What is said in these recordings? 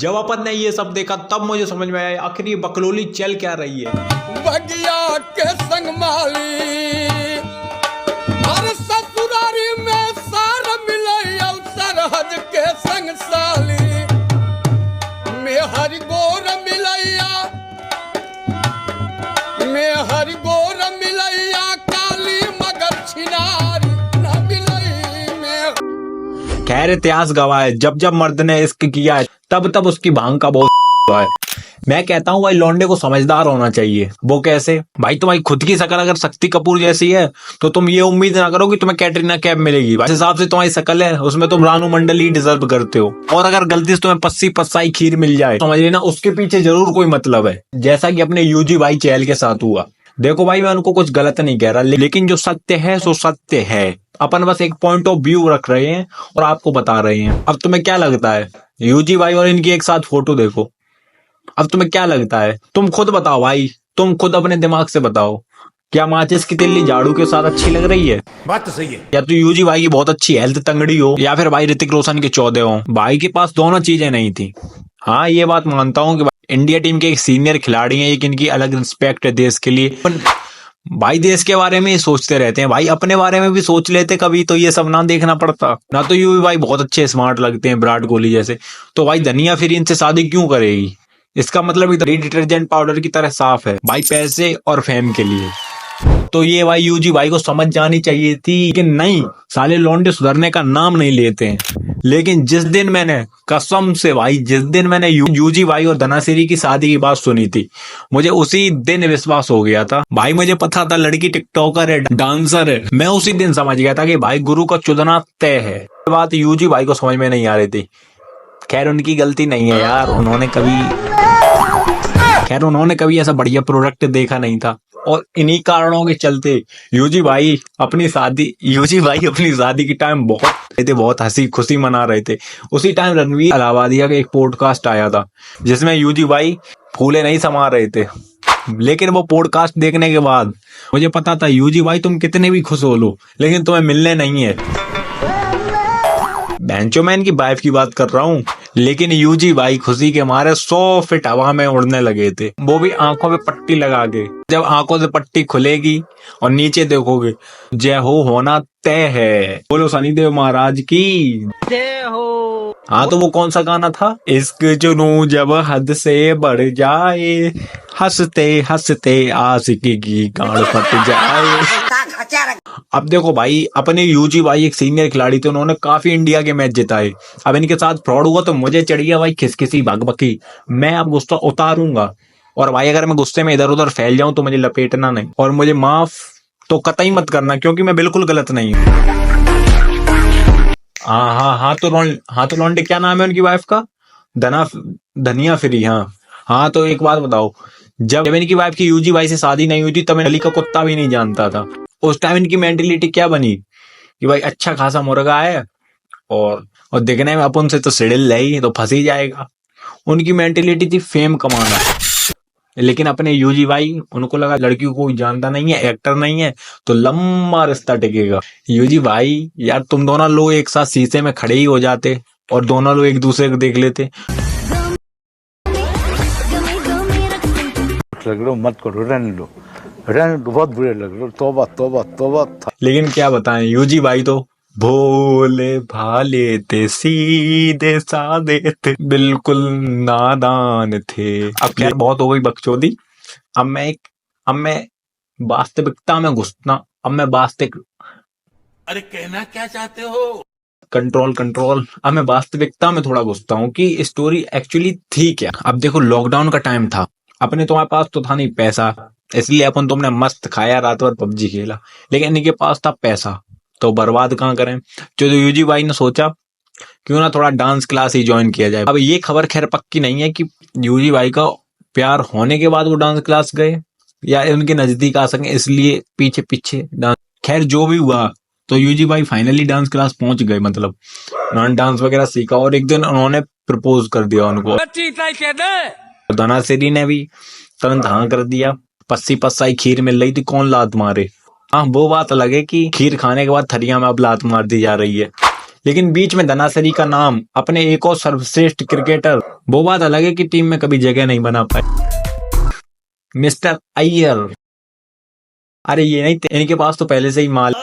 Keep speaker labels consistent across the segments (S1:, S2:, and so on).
S1: जब अपन ने ये सब देखा तब मुझे समझ में आया आखिर ये बकलोली चल क्या रही है।
S2: बगिया के संग माली और ससुरारी में सार मिले सरहद के संग साली में हरि गोर मिलैया में हरि गोर मिलैया काली मगर छिनारी न मिलई में।
S1: खैर इतिहास गवाह है जब जब मर्द ने इश्क किया है तब तब उसकी भांग का बहुत है। मैं कहता हूँ भाई लौंडे को समझदार होना चाहिए। वो कैसे भाई, तुम्हारी खुद की शक्ल अगर शक्ति कपूर जैसी है तो तुम ये उम्मीद ना करो कि तुम्हें कैटरीना कैफ मिलेगी। जिस हिसाब से तुम्हारी शक्ल है उसमें तुम रानू मंडल ही डिजर्व करते हो। और अगर गलती से तुम्हें पस्सी पस्साई खीर मिल जाए समझ लेना उसके पीछे जरूर कोई मतलब है, जैसा कि अपने यूजी भाई चहल के साथ हुआ। देखो भाई मैं उनको कुछ गलत नहीं कह रहा, लेकिन जो सत्य है सो सत्य है। अपन बस एक पॉइंट ऑफ व्यू रख रहे हैं और आपको बता रहे हैं। अब तुम्हें क्या लगता है यूजी भाई और इनकी एक साथ फोटो देखो, अब तुम्हें क्या लगता है? तुम खुद बताओ भाई, तुम खुद अपने दिमाग से बताओ, क्या माचिस की तिल्ली झाड़ू के साथ अच्छी लग रही है? बात तो सही है। या तो यूजी भाई की बहुत अच्छी हेल्थ तंगड़ी हो या फिर भाई ऋतिक रोशन के 14 हो। भाई के पास दोनों चीजें नहीं थी। हाँ ये बात मानता हूँ कि इंडिया टीम के एक सीनियर खिलाड़ी हैं, एक इनकी अलग रिस्पेक्ट है देश के लिए। भाई देश के बारे में ही सोचते रहते हैं, भाई अपने बारे में भी सोच लेते कभी तो ये सब ना देखना पड़ता ना। तो यूवी भाई बहुत अच्छे स्मार्ट लगते हैं विराट कोहली जैसे, तो भाई धनिया फिर इनसे शादी क्यों करेगी? इसका मतलब डिटर्जेंट पाउडर की तरह साफ है भाई, पैसे और फेम के लिए। तो ये भाई यूजी भाई को समझ जानी चाहिए थी कि नहीं साले लौंडे सुधरने का नाम नहीं लेते हैं। लेकिन जिस दिन मैंने कसम से भाई जिस दिन मैंने यूजी भाई और धनासिरी की शादी की बात सुनी थी मुझे उसी दिन विश्वास हो गया था। भाई मुझे पता था लड़की टिकटॉकर है, डांसर है, मैं उसी दिन समझ गया था कि भाई गुरु का चुदना तय है। बात यूजी भाई को समझ में नहीं आ रही थी। खैर उनकी गलती नहीं है यार, उन्होंने कभी ऐसा बढ़िया प्रोडक्ट देखा नहीं था और इन्हीं कारणों के चलते यूजी भाई अपनी शादी की टाइम बहुत हंसी खुशी मना रहे थे। उसी टाइम रणवीर अलाहाबादिया का एक पॉडकास्ट आया था जिसमें यूजी भाई फूले नहीं समा रहे थे। लेकिन वो पॉडकास्ट देखने के बाद मुझे पता था यूजी भाई तुम कितने भी खुश हो लो लेकिन तुम्हें मिलने नहीं है। बेंचो मैं इनकी वाइफ की बात कर रहा हूँ। लेकिन यूजी भाई खुशी के मारे 100 फीट हवा में उड़ने लगे थे, वो भी आंखों पे पट्टी लगा के। जब आंखों से पट्टी खुलेगी और नीचे देखोगे जय हो होना तय है। बोलो शनिदेव महाराज की जय हो। हाँ तो वो कौन सा गाना था? इश्क जुनू जब हद से बढ़ जाए हंसते हंसते आशिकी की गांड फट जाए। अब देखो भाई अपने यूजी भाई एक सीनियर खिलाड़ी थे, उन्होंने काफी इंडिया के मैच जिताए। अब इनके साथ फ्रॉड हुआ तो मुझे चढ़ गया भाई खिसखिसी भगभकी। मैं अब गुस्सा उतारूंगा और भाई अगर मैं गुस्से में इधर उधर फैल जाऊं तो मुझे लपेटना नहीं और मुझे माफ तो कतई मत करना क्योंकि मैं बिल्कुल गलत नहीं हूँ। हाँ तो लौंडे क्या नाम है उनकी वाइफ का? धनिया फ्री। हाँ तो एक बात बताओ, जब इनकी वाइफ की यूजी भाई से शादी नहीं हुई थी तब गली का कुत्ता भी नहीं जानता था। उस टाइम इनकी मेंटेलिटी क्या बनी कि भाई अच्छा खासा मुर्गा है और दिखने में अपन से तो सिडिल ही तो फंस ही जाएगा। उनकी मेंटेलिटी थी फेम कमाना। लेकिन अपने यूजी भाई उनको लगा लड़की को कोई जानता नहीं है, एक्टर नहीं है तो लंबा रिश्ता टिकेगा। यूजी भाई यार तुम दोनों लोग एक साथ शीशे में खड़े ही हो जाते और दोनों लोग एक दूसरे को देख लेते।
S3: लग रहा मत करो, रहने दो बहुत बुरे लग रहे, तौबा तौबा तौबा।
S1: लेकिन क्या बताएं यूजी भाई तो भोले भाले थे सीधे साधे थे बिल्कुल नादान थे। अब खैर बहुत हो गई बकचोदी। अब मैं वास्तविकता में घुसना।
S2: अरे कहना क्या चाहते हो?
S1: कंट्रोल। अब मैं वास्तविकता में थोड़ा घुसता हूँ कि स्टोरी एक्चुअली थी क्या। अब देखो लॉकडाउन का टाइम था, अपने तुम्हारे पास तो था नहीं पैसा, इसलिए तुमने मस्त खाया रात भर पबजी खेला। लेकिन इनके पास था पैसा तो बर्बाद कहाँ करें। जो यूजी भाई ने सोचा क्यों ना थोड़ा डांस क्लास ही ज्वाइन किया जाए। अब ये खबर खैर पक्की नहीं है कि यूजी भाई का प्यार होने के बाद वो डांस क्लास गए या उनके नजदीक आ सके इसलिए पीछे डांस। खैर जो भी हुआ तो यूजी भाई फाइनली डांस क्लास पहुंच गए, मतलब उन्होंने डांस वगैरह सीखा और एक दिन उन्होंने प्रपोज कर दिया उनको। धनासिरी ने भी तुरंत हाँ कर दिया। पस्सी पस्साई खीर मिल रही थी, कौन लात मारे। हाँ वो बात अलग है कि खीर खाने के बाद थरिया में अब लात मार दी जा रही है। लेकिन बीच में धनासरी का नाम, अपने एक और सर्वश्रेष्ठ क्रिकेटर, वो बात अलग है कि टीम में कभी जगह नहीं बना पाए। मिस्टर अय्यर, अरे ये नहीं, इनके पास तो पहले से ही माल।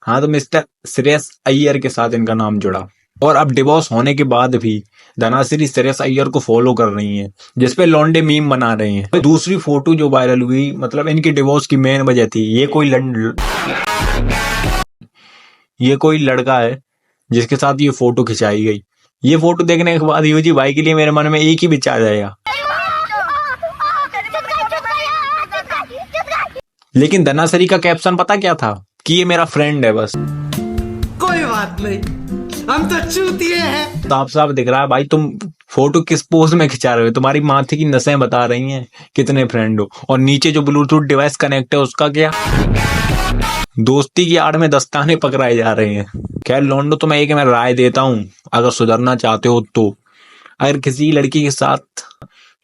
S1: हाँ, तो मिस्टर श्रेयस अय्यर के साथ इनका नाम जुड़ा। और अब डिवोर्स होने के बाद भी धनाश्री श्रेयस अय्यर को फॉलो कर रही हैं, जिसपे लौंडे मीम बना रहे हैं। दूसरी फोटो जो वायरल हुई, मतलब इनके डिवोर्स की मेन वजह थी, ये कोई लड़का है जिसके साथ ये फोटो खिंचाई गई। ये फोटो देखने के बाद यूजी भाई के लिए मेरे मन में एक ही विचार आएगा, लेकिन धनाश्री का कैप्शन पता क्या था? कि ये मेरा फ्रेंड है बस।
S2: कोई बात नहीं, हम तो चूतिए हैं।
S1: साफ साफ दिख रहा है भाई, तुम फोटो किस पोज में खिंचा रहे हो, तुम्हारी माथे की नसें बता रही हैं कितने फ्रेंड हो। और नीचे जो ब्लूटूथ डिवाइस कनेक्ट है उसका क्या? दोस्ती की आड़ में दस्ताने पकड़ाए जा रहे हैं। खैर लौंडो, तुम्हें एक मैं राय देता हूँ, अगर सुधरना चाहते हो तो अगर किसी लड़की के साथ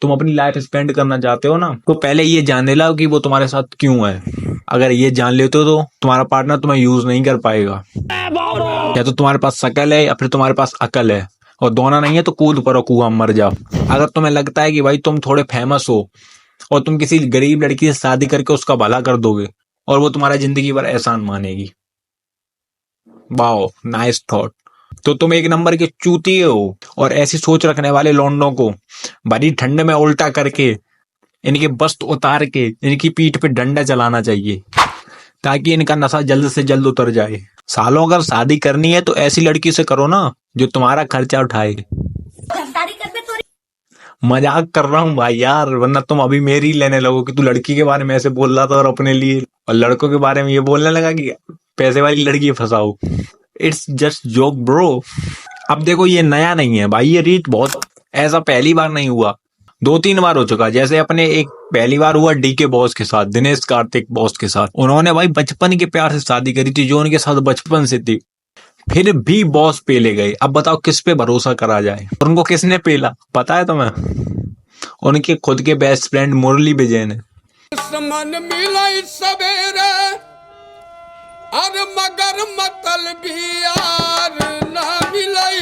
S1: तुम अपनी लाइफ स्पेंड करना चाहते हो ना, तो पहले ये जान लो कि वो तुम्हारे साथ क्यों है। अगर ये जान लेते हो तो तुम्हारा पार्टनर तुम्हें यूज नहीं कर पाएगा। या तो तुम्हारे पास शकल है या फिर तुम्हारे पास अकल है, और दोनों नहीं है तो कूद पड़ो कुआं मर जाओ। अगर तुम्हें लगता है कि भाई तुम थोड़े फेमस हो और तुम किसी गरीब लड़की से शादी करके उसका भला कर दोगे और वो तुम्हारा जिंदगी भर एहसान मानेगी, वाओ नाइस थॉट, तो तुम एक नंबर के चूतिए हो। और ऐसी सोच रखने वाले लौंडों को भरी ठंड में उल्टा करके, इनके वस्त्र उतार के इनकी पीठ पे डंडा चलाना चाहिए, ताकि इनका नशा जल्द से जल्द उतर जाए। सालों अगर शादी करनी है तो ऐसी लड़की से करो ना जो तुम्हारा खर्चा उठाए। मजाक कर रहा हूँ भाई यार, वरना तुम अभी मेरी लेने लगो कि तू लड़की के बारे में ऐसे बोल रहा था और अपने लिए, और लड़कों के बारे में ये बोलने लगा कि पैसे वाली लड़की फंसाओ। It's just joke bro. अब देखो ये नया नहीं है भाई, ये रीत बहुत, ऐसा पहली बार नहीं हुआ, 2-3 बार हो चुका। जैसे अपने एक पहली बार हुआ डीके बॉस के साथ, दिनेश कार्तिक बॉस के साथ। उन्होंने भाई बचपन के प्यार से शादी करी थी जो उनके साथ बचपन से थी, फिर भी बॉस पेले गए। अब बताओ किस पे भरोसा करा जाए। और उनको किसने पेला पता है तुम्हें? उनके खुद के बेस्ट फ्रेंड मुरली विजय ने।
S2: मन मिलाई सवेरे, अरे मगर मतलबी यार ना मिलाई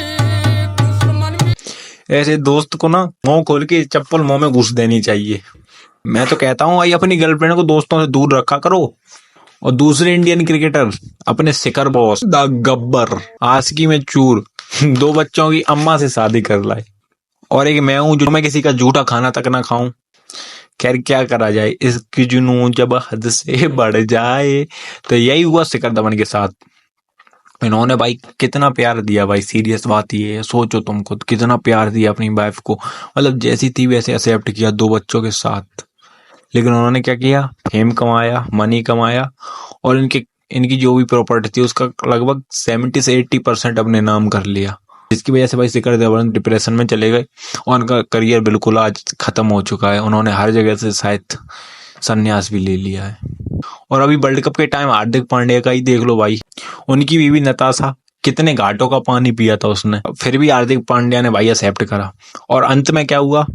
S2: दुश्मन।
S1: ऐसे दोस्त को ना मुंह खोल के चप्पल मुंह में घुस देनी चाहिए। मैं तो कहता हूँ भाई अपनी गर्लफ्रेंड को दोस्तों से दूर रखा करो। और दूसरे इंडियन क्रिकेटर अपने शिखर बॉस द गब्बर आशिकी में चूर 2 बच्चों की अम्मा से शादी कर लाए, और एक मैं हूं जो मैं किसी का झूठा खाना तक ना खाऊं। खैर क्या करा जाए, इसकी जुनून जब हद से बढ़ जाए। तो यही हुआ शिखर धवन के साथ। इन्होंने भाई कितना प्यार दिया भाई, सीरियस बात ये है, सोचो तुम खुद कितना प्यार दिया अपनी वाइफ को, मतलब जैसी थी वैसे एक्सेप्ट किया 2 बच्चों के साथ। लेकिन उन्होंने क्या किया, फेम कमाया, मनी कमाया, और इनकी जो भी प्रॉपर्टी थी उसका लगभग 70 से 80% अपने नाम कर लिया, जिसकी वजह से भाई शिखर धवन डिप्रेशन में चले गए और उनका करियर बिल्कुल आज खत्म हो चुका है। उन्होंने हर जगह से शायद संन्यास भी ले लिया है। और अभी वर्ल्ड कप के टाइम हार्दिक पांड्या का ही देख लो भाई, उनकी बीवी नताशा कितने घाटों का पानी पिया था उसने, फिर भी हार्दिक पांड्या ने भाई एक्सेप्ट करा। और अंत में क्या हुआ,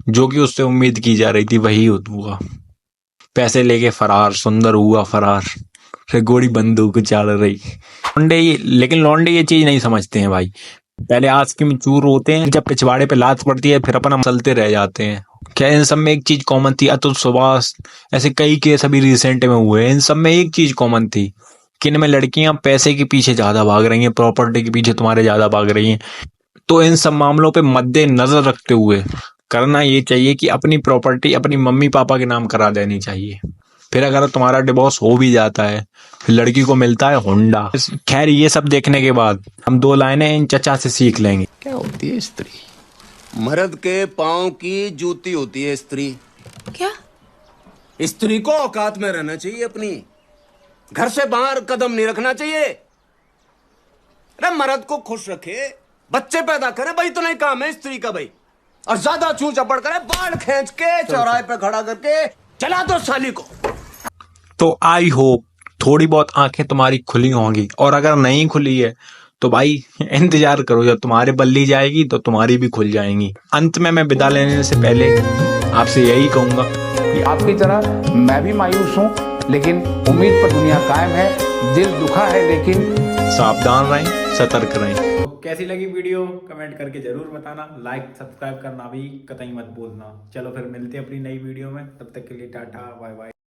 S1: जो कि उससे उम्मीद की जा रही थी वही हुआ, पैसे लेके फरार, सुंदर हुआ फरार, फिर गोली बंदूक चल रही। लेकिन लौंडे ये चीज नहीं समझते हैं भाई, पहले आशिकी में चूर होते हैं, जब पिछवाड़े पे लात पड़ती है फिर अपना चलते रह जाते हैं। क्या इन सब में एक चीज कॉमन थी, अतुल सुभाष, ऐसे कई केस अभी रिसेंट में हुए, इन सब में एक चीज कॉमन थी कि इनमें लड़कियां पैसे के पीछे ज्यादा भाग रही हैं, प्रॉपर्टी के पीछे तुम्हारे ज्यादा भाग रही हैं। तो इन सब मामलों पे मद्देनजर रखते हुए करना ये चाहिए कि अपनी प्रॉपर्टी अपनी मम्मी पापा के नाम करा देनी चाहिए। फिर अगर तुम्हारा डिवोर्स हो भी जाता है फिर लड़की को मिलता है होंडा। खैर ये सब देखने के बाद हम 2 लाइनें इन चचा से सीख लेंगे।
S4: क्या होती है स्त्री? मर्द के पांव की जूती होती है स्त्री।
S5: क्या?
S4: स्त्री को औकात में रहना चाहिए, अपनी घर से बाहर कदम नहीं रखना चाहिए। अरे मर्द को खुश रखे, बच्चे पैदा करे, भाई तो नहीं काम है स्त्री का भाई। और ज्यादा चूं चपड़ करे, बाल खींच के चौराहे पे खड़ा करके चला दो साली को।
S1: तो आई होप थोड़ी बहुत आंखें तुम्हारी खुली होंगी, और अगर नहीं खुली है तो भाई इंतजार करो, जब तुम्हारे बल्ली जाएगी तो तुम्हारी भी खुल जाएंगी। अंत में मैं विदा लेने से पहले आपसे यही कहूंगा
S6: कि आपकी तरह मैं भी मायूस हूँ, लेकिन उम्मीद पर दुनिया कायम है। दिल दुखा है लेकिन
S1: सावधान रहें, सतर्क रहें।
S5: तो कैसी लगी वीडियो कमेंट करके जरूर बताना, लाइक सब्सक्राइब करना भी कतई मत भूलना। चलो फिर मिलते हैं अपनी नई वीडियो में, तब तक के लिए टाटा बाय बाय।